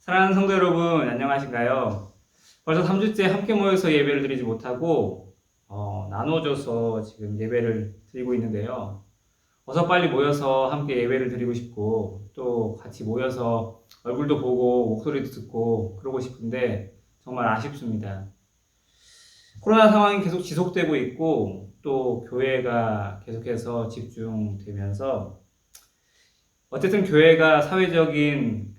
사랑하는 성도 여러분, 안녕하신가요? 벌써 3주째 함께 모여서 예배를 드리지 못하고 나눠져서 지금 예배를 드리고 있는데요. 어서 빨리 모여서 함께 예배를 드리고 싶고 또 같이 모여서 얼굴도 보고 목소리도 듣고 그러고 싶은데 정말 아쉽습니다. 코로나 상황이 계속 지속되고 있고 또 교회가 계속해서 집중되면서 어쨌든 교회가 사회적인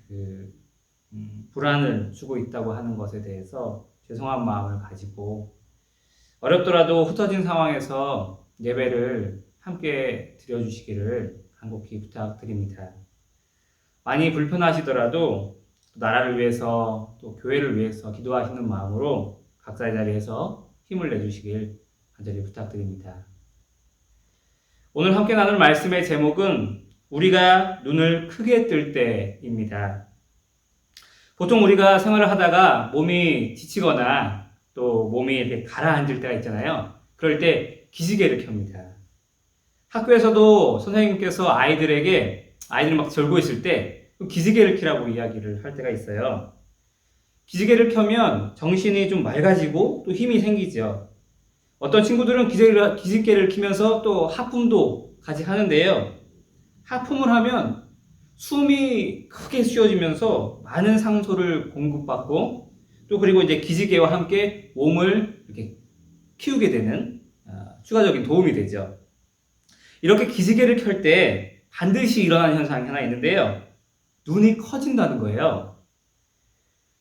불안을 주고 있다고 하는 것에 대해서 죄송한 마음을 가지고 어렵더라도 흩어진 상황에서 예배를 함께 드려주시기를 간곡히 부탁드립니다. 많이 불편하시더라도 나라를 위해서 또 교회를 위해서 기도하시는 마음으로 각자의 자리에서 힘을 내주시길 간절히 부탁드립니다. 오늘 함께 나눌 말씀의 제목은 우리가 눈을 크게 뜰 때입니다. 보통 우리가 생활을 하다가 몸이 지치거나 또 몸이 이렇게 가라앉을 때가 있잖아요. 그럴 때 기지개를 켭니다. 학교에서도 선생님께서 아이들이 막 졸고 있을 때 기지개를 켜라고 이야기를 할 때가 있어요. 기지개를 켜면 정신이 좀 맑아지고 또 힘이 생기죠. 어떤 친구들은 기지개를 켜면서 또 하품도 같이 하는데요. 하품을 하면 숨이 크게 쉬어지면서 많은 상소를 공급받고 또 그리고 이제 기지개와 함께 몸을 이렇게 키우게 되는 추가적인 도움이 되죠. 이렇게 기지개를 켤 때 반드시 일어나는 현상이 하나 있는데요. 눈이 커진다는 거예요.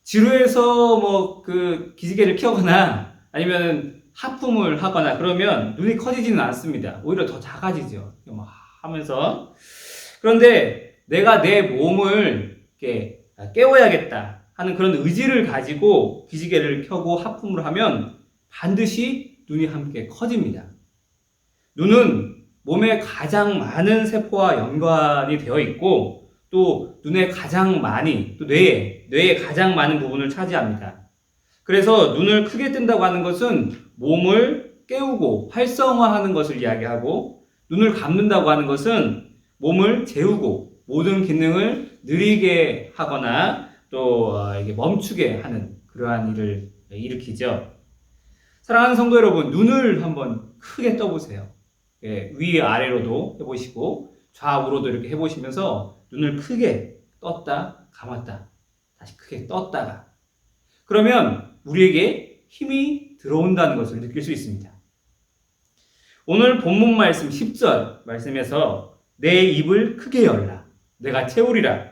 지루해서 기지개를 켜거나 아니면 하품을 하거나 그러면 눈이 커지지는 않습니다. 오히려 더 작아지죠. 막 하면서. 그런데 내가 내 몸을 이렇게 깨워야겠다 하는 그런 의지를 가지고 기지개를 켜고 하품을 하면 반드시 눈이 함께 커집니다. 눈은 몸에 가장 많은 세포와 연관이 되어 있고 또 눈에 가장 많이, 또 뇌에 가장 많은 부분을 차지합니다. 그래서 눈을 크게 뜬다고 하는 것은 몸을 깨우고 활성화하는 것을 이야기하고 눈을 감는다고 하는 것은 몸을 재우고 모든 기능을 느리게 하거나 또 이게 멈추게 하는 그러한 일을 일으키죠. 사랑하는 성도 여러분, 눈을 한번 크게 떠보세요. 위아래로도 해보시고 좌우로도 이렇게 해보시면서 눈을 크게 떴다 감았다 다시 크게 떴다가 그러면 우리에게 힘이 들어온다는 것을 느낄 수 있습니다. 오늘 본문 말씀 10절 말씀에서 내 입을 크게 열라 내가 채우리라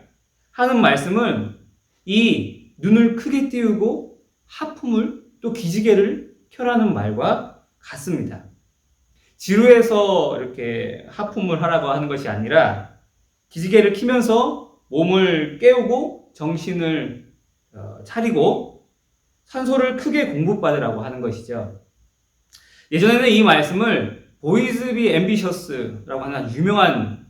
하는 말씀은 이 눈을 크게 띄우고 하품을 또 기지개를 켜라는 말과 같습니다. 지루해서 이렇게 하품을 하라고 하는 것이 아니라 기지개를 켜면서 몸을 깨우고 정신을 차리고 산소를 크게 공급받으라고 하는 것이죠. 예전에는 이 말씀을 보이즈 비 앰비셔스라고 하는 유명한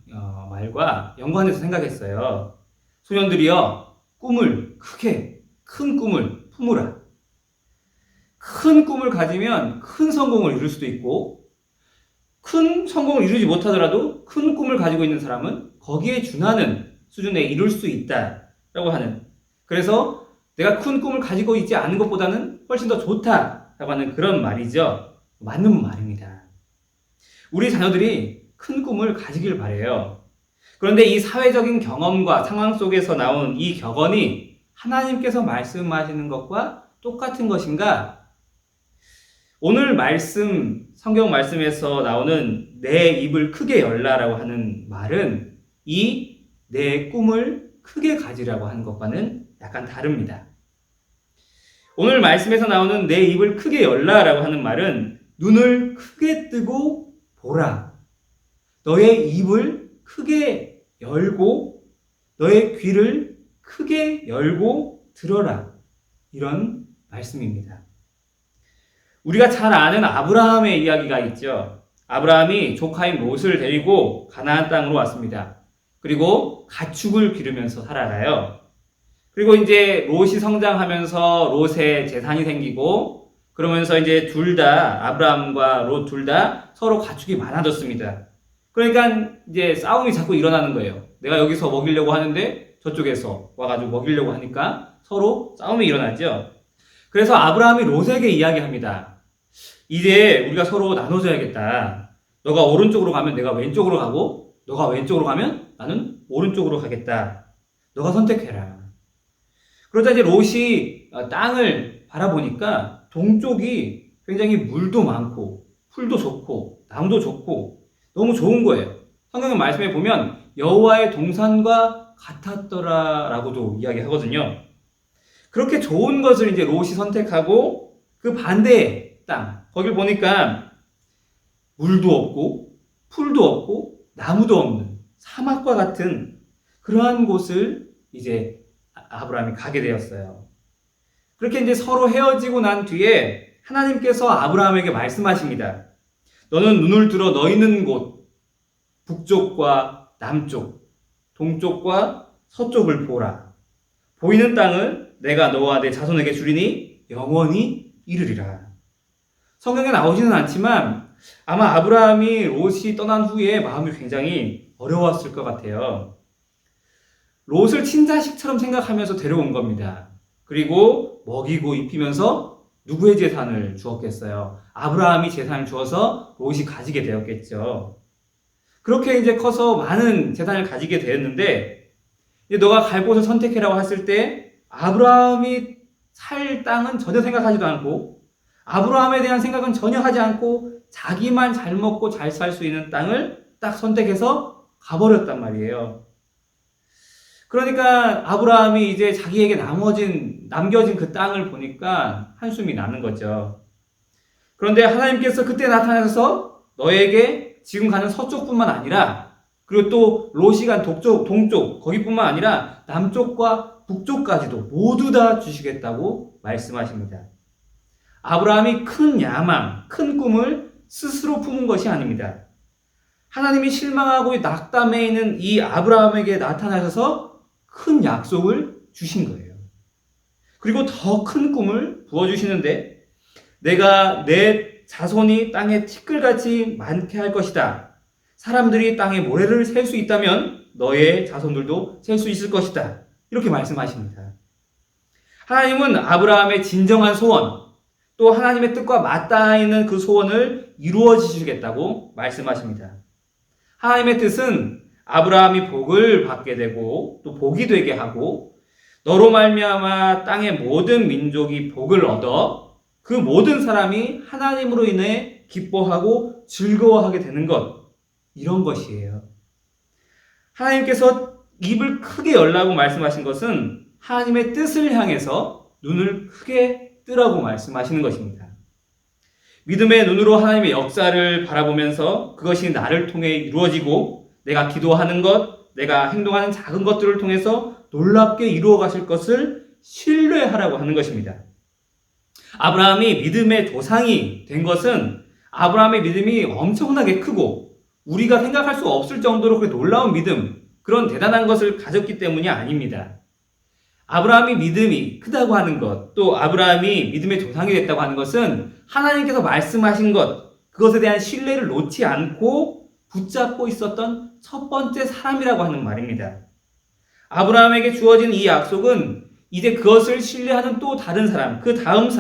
말과 연관해서 생각했어요. 소년들이여 꿈을 크게 큰 꿈을 품으라. 큰 꿈을 가지면 큰 성공을 이룰 수도 있고 큰 성공을 이루지 못하더라도 큰 꿈을 가지고 있는 사람은 거기에 준하는 수준에 이룰 수 있다라고 하는, 그래서 내가 큰 꿈을 가지고 있지 않은 것보다는 훨씬 더 좋다라고 하는 그런 말이죠. 맞는 말입니다. 우리 자녀들이 큰 꿈을 가지길 바라요. 그런데 이 사회적인 경험과 상황 속에서 나온 이 격언이 하나님께서 말씀하시는 것과 똑같은 것인가? 오늘 성경 말씀에서 나오는 내 입을 크게 열라라고 하는 말은 이 내 꿈을 크게 가지라고 하는 것과는 약간 다릅니다. 오늘 말씀에서 나오는 내 입을 크게 열라라고 하는 말은 눈을 크게 뜨고 보라. 너의 입을 크게 열고 너의 귀를 크게 열고 들어라. 이런 말씀입니다. 우리가 잘 아는 아브라함의 이야기가 있죠. 아브라함이 조카인 롯을 데리고 가나안 땅으로 왔습니다. 그리고 가축을 기르면서 살아가요. 그리고 이제 롯이 성장하면서 롯의 재산이 생기고 그러면서 이제 아브라함과 롯 둘 다 서로 가축이 많아졌습니다. 그러니까 이제 싸움이 자꾸 일어나는 거예요. 내가 여기서 먹이려고 하는데 저쪽에서 와가지고 먹이려고 하니까 서로 싸움이 일어나죠. 그래서 아브라함이 롯에게 이야기합니다. 이제 우리가 서로 나눠줘야겠다. 너가 오른쪽으로 가면 내가 왼쪽으로 가고, 너가 왼쪽으로 가면 나는 오른쪽으로 가겠다. 너가 선택해라. 그러자 이제 롯이 땅을 바라보니까 동쪽이 굉장히 물도 많고 풀도 좋고 나무도 좋고 너무 좋은 거예요. 성경 말씀에 보면 여호와의 동산과 같았더라라고도 이야기하거든요. 그렇게 좋은 것을 이제 롯이 선택하고 그 반대의 땅, 거길 보니까 물도 없고 풀도 없고 나무도 없는 사막과 같은 그러한 곳을 이제 아브라함이 가게 되었어요. 그렇게 이제 서로 헤어지고 난 뒤에 하나님께서 아브라함에게 말씀하십니다. 너는 눈을 들어 너 있는 곳, 북쪽과 남쪽, 동쪽과 서쪽을 보라. 보이는 땅을 내가 너와 내 자손에게 주리니 영원히 이르리라. 성경에 나오지는 않지만 아마 아브라함이 롯이 떠난 후에 마음이 굉장히 어려웠을 것 같아요. 롯을 친자식처럼 생각하면서 데려온 겁니다. 그리고 먹이고 입히면서 누구의 재산을 주었겠어요? 아브라함이 재산을 주어서 롯이 가지게 되었겠죠. 그렇게 이제 커서 많은 재산을 가지게 되었는데, 이제 너가 갈 곳을 선택해라고 했을 때, 아브라함이 살 땅은 전혀 생각하지도 않고, 아브라함에 대한 생각은 전혀 하지 않고, 자기만 잘 먹고 잘 살 수 있는 땅을 딱 선택해서 가버렸단 말이에요. 그러니까 아브라함이 이제 자기에게 남겨진 그 땅을 보니까 한숨이 나는 거죠. 그런데 하나님께서 그때 나타나셔서 너에게 지금 가는 서쪽뿐만 아니라 그리고 또 롯이 간 동쪽 거기뿐만 아니라 남쪽과 북쪽까지도 모두 다 주시겠다고 말씀하십니다. 아브라함이 큰 야망, 큰 꿈을 스스로 품은 것이 아닙니다. 하나님이 실망하고 낙담해 있는 이 아브라함에게 나타나셔서 큰 약속을 주신 거예요. 그리고 더 큰 꿈을 부어주시는데 내가 내 자손이 땅에 티끌같이 많게 할 것이다. 사람들이 땅에 모래를 셀 수 있다면 너의 자손들도 셀 수 있을 것이다. 이렇게 말씀하십니다. 하나님은 아브라함의 진정한 소원, 또 하나님의 뜻과 맞닿아 있는 그 소원을 이루어 주시겠다고 말씀하십니다. 하나님의 뜻은 아브라함이 복을 받게 되고 또 복이 되게 하고 너로 말미암아 땅의 모든 민족이 복을 얻어 그 모든 사람이 하나님으로 인해 기뻐하고 즐거워하게 되는 것, 이런 것이에요. 하나님께서 입을 크게 열라고 말씀하신 것은 하나님의 뜻을 향해서 눈을 크게 뜨라고 말씀하시는 것입니다. 믿음의 눈으로 하나님의 역사를 바라보면서 그것이 나를 통해 이루어지고 내가 기도하는 것, 내가 행동하는 작은 것들을 통해서 놀랍게 이루어 가실 것을 신뢰하라고 하는 것입니다. 아브라함이 믿음의 조상이 된 것은 아브라함의 믿음이 엄청나게 크고 우리가 생각할 수 없을 정도로 그 놀라운 믿음, 그런 대단한 것을 가졌기 때문이 아닙니다. 아브라함이 믿음이 크다고 하는 것, 또 아브라함이 믿음의 조상이 됐다고 하는 것은 하나님께서 말씀하신 것, 그것에 대한 신뢰를 놓지 않고 붙잡고 있었던 첫 번째 사람이라고 하는 말입니다. 아브라함에게 주어진 이 약속은 이제 그것을 신뢰하는 또 다른 사람, 그 다음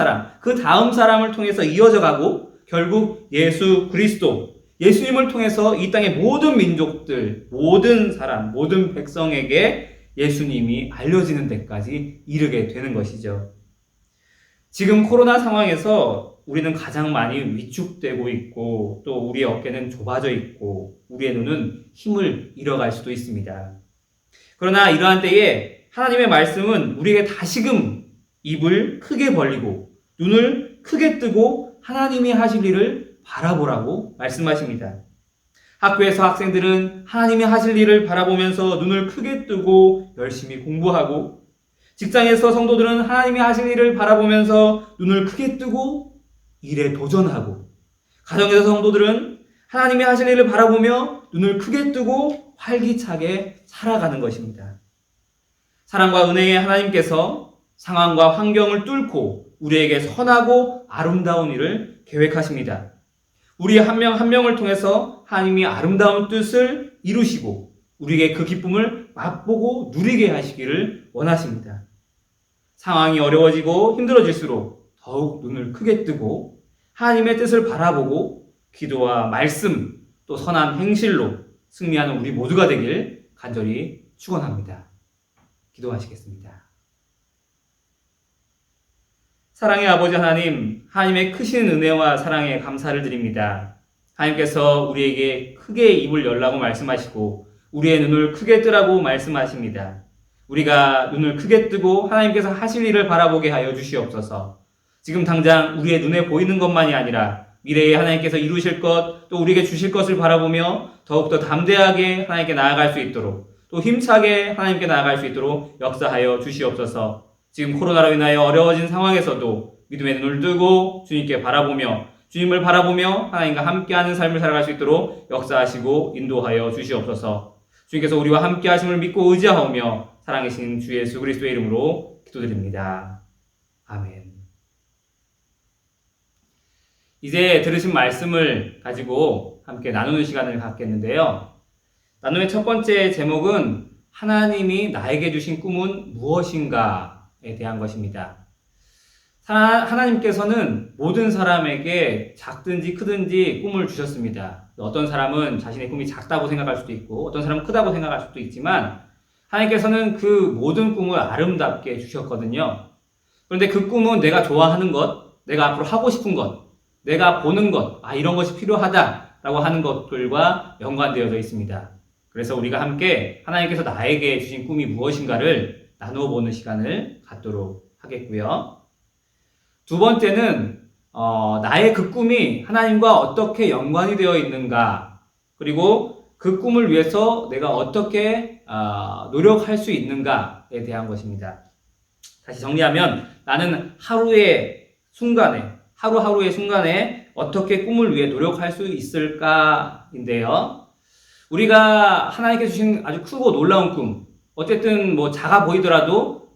사람을 통해서 이어져 가고 결국 예수 그리스도, 예수님을 통해서 이 땅의 모든 민족들, 모든 사람, 모든 백성에게 예수님이 알려지는 데까지 이르게 되는 것이죠. 지금 코로나 상황에서 우리는 가장 많이 위축되고 있고 또 우리의 어깨는 좁아져 있고 우리의 눈은 힘을 잃어갈 수도 있습니다. 그러나 이러한 때에 하나님의 말씀은 우리에게 다시금 입을 크게 벌리고 눈을 크게 뜨고 하나님이 하실 일을 바라보라고 말씀하십니다. 학교에서 학생들은 하나님이 하실 일을 바라보면서 눈을 크게 뜨고 열심히 공부하고, 직장에서 성도들은 하나님이 하실 일을 바라보면서 눈을 크게 뜨고 일에 도전하고, 가정에서 성도들은 하나님이 하실 일을 바라보며 눈을 크게 뜨고 활기차게 살아가는 것입니다. 사랑과 은혜의 하나님께서 상황과 환경을 뚫고 우리에게 선하고 아름다운 일을 계획하십니다. 우리 한 명 한 명을 통해서 하나님이 아름다운 뜻을 이루시고 우리에게 그 기쁨을 맛보고 누리게 하시기를 원하십니다. 상황이 어려워지고 힘들어질수록 더욱 눈을 크게 뜨고 하나님의 뜻을 바라보고 기도와 말씀 또 선한 행실로 승리하는 우리 모두가 되길 간절히 축원합니다. 기도하시겠습니다. 사랑의 아버지 하나님, 하나님의 크신 은혜와 사랑에 감사를 드립니다. 하나님께서 우리에게 크게 입을 열라고 말씀하시고 우리의 눈을 크게 뜨라고 말씀하십니다. 우리가 눈을 크게 뜨고 하나님께서 하실 일을 바라보게 하여 주시옵소서. 지금 당장 우리의 눈에 보이는 것만이 아니라 미래에 하나님께서 이루실 것, 또 우리에게 주실 것을 바라보며 더욱더 담대하게 하나님께 나아갈 수 있도록, 또 힘차게 하나님께 나아갈 수 있도록 역사하여 주시옵소서. 지금 코로나로 인하여 어려워진 상황에서도 믿음의 눈을 뜨고 주님께 바라보며 주님을 바라보며 하나님과 함께하는 삶을 살아갈 수 있도록 역사하시고 인도하여 주시옵소서. 주님께서 우리와 함께하심을 믿고 의지하오며 사랑이신 주 예수 그리스도의 이름으로 기도드립니다. 아멘. 이제 들으신 말씀을 가지고 함께 나누는 시간을 갖겠는데요. 나눔의 첫 번째 제목은 하나님이 나에게 주신 꿈은 무엇인가에 대한 것입니다. 하나님께서는 모든 사람에게 작든지 크든지 꿈을 주셨습니다. 어떤 사람은 자신의 꿈이 작다고 생각할 수도 있고 어떤 사람은 크다고 생각할 수도 있지만 하나님께서는 그 모든 꿈을 아름답게 주셨거든요. 그런데 그 꿈은 내가 좋아하는 것, 내가 앞으로 하고 싶은 것, 내가 보는 것, 이런 것이 필요하다라고 하는 것들과 연관되어져 있습니다. 그래서 우리가 함께 하나님께서 나에게 주신 꿈이 무엇인가를 나누어 보는 시간을 갖도록 하겠고요. 두 번째는 나의 그 꿈이 하나님과 어떻게 연관이 되어 있는가, 그리고 그 꿈을 위해서 내가 어떻게 노력할 수 있는가에 대한 것입니다. 다시 정리하면 나는 하루하루의 순간에 어떻게 꿈을 위해 노력할 수 있을까인데요. 우리가 하나님께 주신 아주 크고 놀라운 꿈, 어쨌든 작아 보이더라도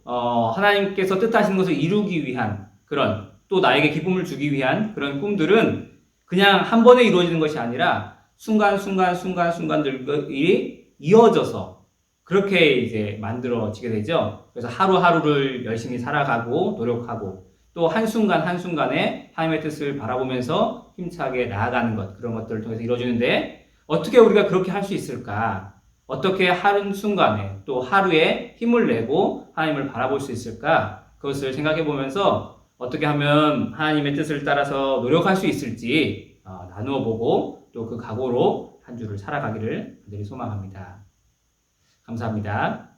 하나님께서 뜻하시는 것을 이루기 위한 그런, 또 나에게 기쁨을 주기 위한 그런 꿈들은 그냥 한 번에 이루어지는 것이 아니라 순간순간들이 이어져서 그렇게 이제 만들어지게 되죠. 그래서 하루하루를 열심히 살아가고 노력하고 또 한순간에 하나님의 뜻을 바라보면서 힘차게 나아가는 것, 그런 것들을 통해서 이루어지는데 어떻게 우리가 그렇게 할 수 있을까? 어떻게 한순간에 또 하루에 힘을 내고 하나님을 바라볼 수 있을까? 그것을 생각해 보면서 어떻게 하면 하나님의 뜻을 따라서 노력할 수 있을지 나누어 보고 또 그 각오로 한 주를 살아가기를 간절히 소망합니다. 감사합니다.